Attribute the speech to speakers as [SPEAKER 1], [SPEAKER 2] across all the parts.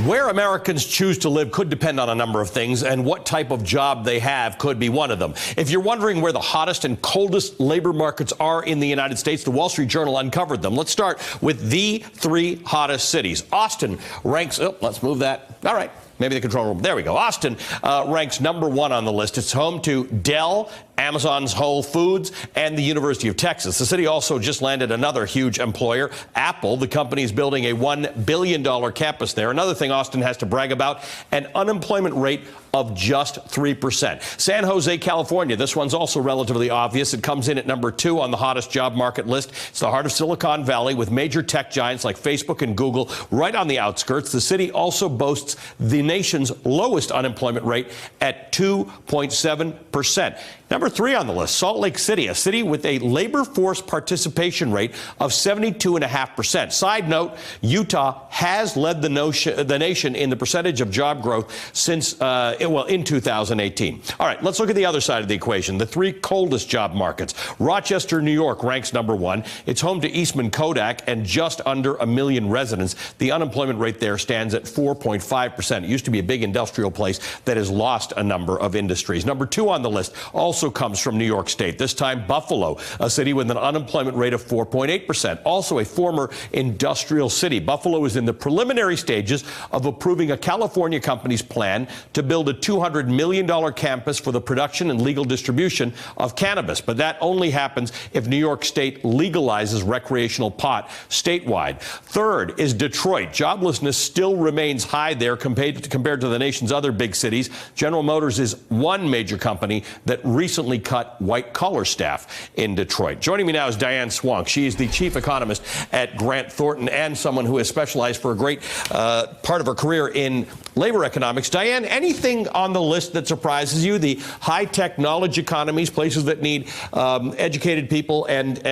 [SPEAKER 1] Where Americans choose to live could depend on a number of things, and what type of job they have could be one of them. If you're wondering where the hottest and coldest labor markets are in the United States, the Wall Street Journal uncovered them. Let's start with the 3 hottest cities. Austin ranks, let's move that. All right. Maybe the control room. There we go. Austin ranks #1 on the list. It's home to Dell, Amazon's Whole Foods, and the University of Texas. The city also just landed another huge employer, Apple. The company is building a $1 billion campus there. Another thing Austin has to brag about, an unemployment rate of just 3%. San Jose, California. This one's also relatively obvious. It comes in at #2 on the hottest job market list. It's the heart of Silicon Valley with major tech giants like Facebook and Google right on the outskirts. The city also boasts the nation's lowest unemployment rate at 2.7%. #3 on the list, Salt Lake City, a city with a labor force participation rate of 72.5%. Side note, Utah has led the nation in the percentage of job growth since, in 2018. All right, let's look at the other side of the equation, the 3 coldest job markets. Rochester, New York ranks #1. It's home to Eastman Kodak and just under 1 million residents. The unemployment rate there stands at 4.5%. It used to be a big industrial place that has lost a number of industries. #2 on the list also comes from New York State, this time Buffalo, a city with an unemployment rate of 4.8%, also a former industrial city. Buffalo is in the preliminary stages of approving a California company's plan to build a $200 million campus for the production and legal distribution of cannabis. But that only happens if New York State legalizes recreational pot statewide. Third is Detroit. Joblessness still remains high there compared to the nation's other big cities. General Motors is one major company that recently cut white-collar staff in Detroit. Joining me now is Diane Swonk. She is the chief economist at Grant Thornton and someone who has specialized for a great part of her career in labor economics. Diane, anything on the list that surprises you? The high-tech knowledge economies, places that need educated people and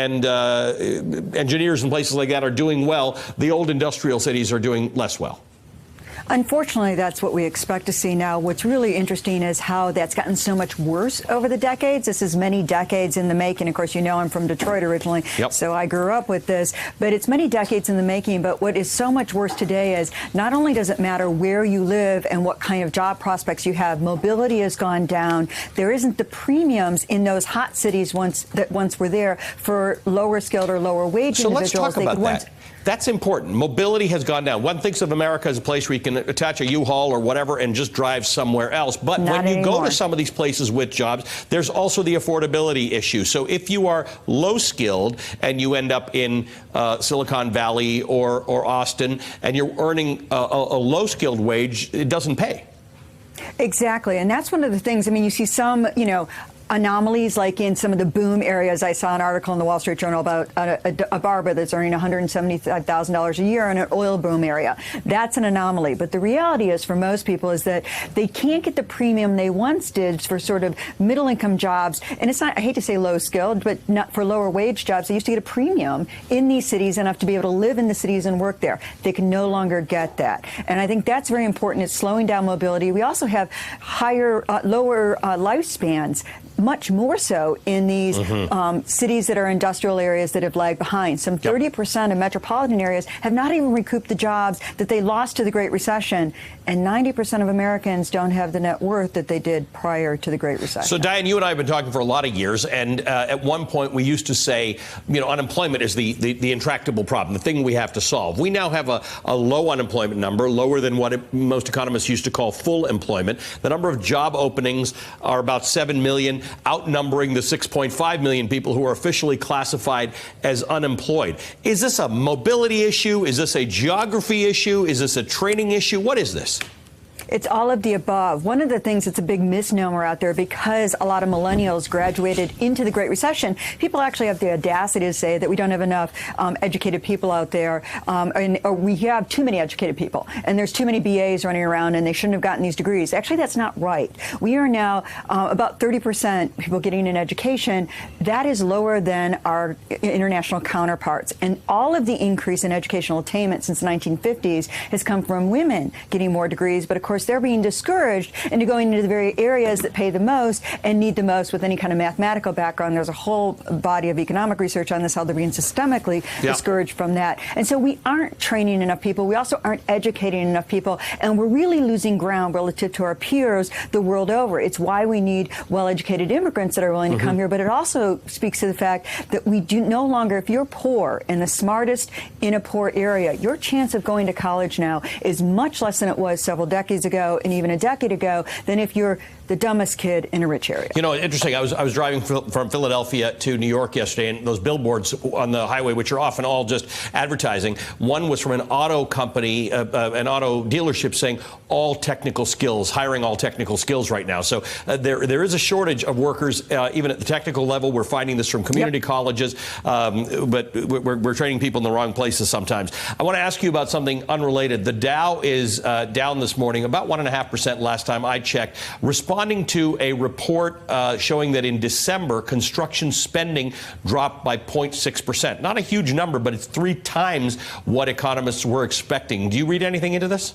[SPEAKER 1] engineers and places like that are doing well. The old industrial cities are doing less well.
[SPEAKER 2] Unfortunately, that's what we expect to see now. What's really interesting is how that's gotten so much worse over the decades. This is many decades in the making. Of course, you know I'm from Detroit originally, so I grew up with this. But it's many decades in the making. But what is so much worse today is not only does it matter where you live and what kind of job prospects you have, mobility has gone down. There isn't the premiums in those hot cities that once were there for lower skilled or lower wage individuals.
[SPEAKER 1] So let's talk about that. That's important. Mobility has gone down. One thinks of America as a place where you can attach a U-Haul or whatever and just drive somewhere else. But when you go to some of these places with jobs, there's also the affordability issue. So if you are low-skilled and you end up in Silicon Valley or Austin and you're earning a low-skilled wage, it doesn't pay.
[SPEAKER 2] Exactly. And that's one of the things, I mean, you see some, anomalies like in some of the boom areas. I saw an article in the Wall Street Journal about a barber that's earning $175,000 a year in an oil boom area. That's an anomaly. But the reality is for most people is that they can't get the premium they once did for sort of middle income jobs. And it's not, I hate to say low skilled, but not for lower wage jobs. They used to get a premium in these cities enough to be able to live in the cities and work there. They can no longer get that. And I think that's very important. It's slowing down mobility. We also have lower lifespans, much more so in these cities that are industrial areas that have lagged behind. Some 30% of metropolitan areas have not even recouped the jobs that they lost to the Great Recession, and 90% of Americans don't have the net worth that they did prior to the Great Recession.
[SPEAKER 1] So, Diane, you and I have been talking for a lot of years, and at one point we used to say, unemployment is the intractable problem, the thing we have to solve. We now have a low unemployment number, lower than what most economists used to call full employment. The number of job openings are about 7 million, outnumbering the 6.5 million people who are officially classified as unemployed. Is this a mobility issue? Is this a geography issue? Is this a training issue? What is this?
[SPEAKER 2] It's all of the above. One of the things that's a big misnomer out there, because a lot of millennials graduated into the Great Recession, people actually have the audacity to say that we don't have enough educated people out there, or we have too many educated people, and there's too many BAs running around, and they shouldn't have gotten these degrees. Actually, that's not right. We are now about 30% people getting an education. That is lower than our international counterparts. And all of the increase in educational attainment since the 1950s has come from women getting more degrees. But of course, course, they're being discouraged into going into the very areas that pay the most and need the most with any kind of mathematical background. There's a whole body of economic research on this, how they're being systemically discouraged from that. And so we aren't training enough people. We also aren't educating enough people. And we're really losing ground relative to our peers the world over. It's why we need well-educated immigrants that are willing to come here. But it also speaks to the fact that we do no longer, if you're poor and the smartest in a poor area, your chance of going to college now is much less than it was several decades ago and even a decade ago than if you're the dumbest kid in a rich area.
[SPEAKER 1] You know, interesting. I was driving from Philadelphia to New York yesterday, and those billboards on the highway, which are often all just advertising, one was from an auto company, an auto dealership, saying all technical skills, hiring all technical skills right now. So there is a shortage of workers, even at the technical level. We're finding this from community colleges, but we're training people in the wrong places sometimes. I want to ask you about something unrelated. The Dow is down this morning, about 1.5% last time I checked, responding to a report showing that in December, construction spending dropped by 0.6%. Not a huge number, but it's 3 times what economists were expecting. Do you read anything into this?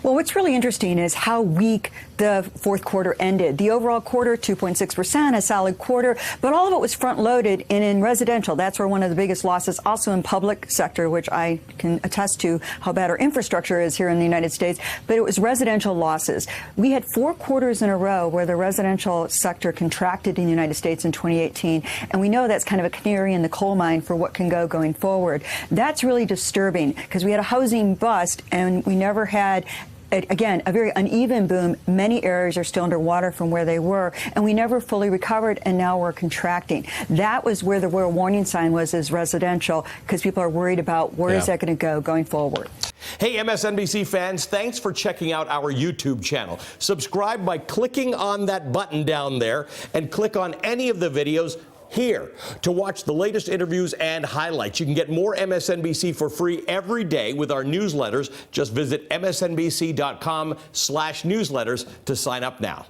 [SPEAKER 2] Well, what's really interesting is how weak the fourth quarter ended. The overall quarter, 2.6%, a solid quarter, but all of it was front-loaded and in residential. That's where one of the biggest losses, also in public sector, which I can attest to how bad our infrastructure is here in the United States, but it was residential losses. We had 4 quarters in a row where the residential sector contracted in the United States in 2018, and we know that's kind of a canary in the coal mine for what can go going forward. That's really disturbing because we had a housing bust and we never had, again, a very uneven boom. Many areas are still underwater from where they were, and we never fully recovered, and now we're contracting. That was where the real warning sign was, is residential, because people are worried about where is that going to go going forward.
[SPEAKER 1] Hey, MSNBC fans, thanks for checking out our YouTube channel. Subscribe by clicking on that button down there and click on any of the videos here to watch the latest interviews and highlights. You can get more MSNBC for free every day with our newsletters. Just visit msnbc.com/newsletters to sign up now.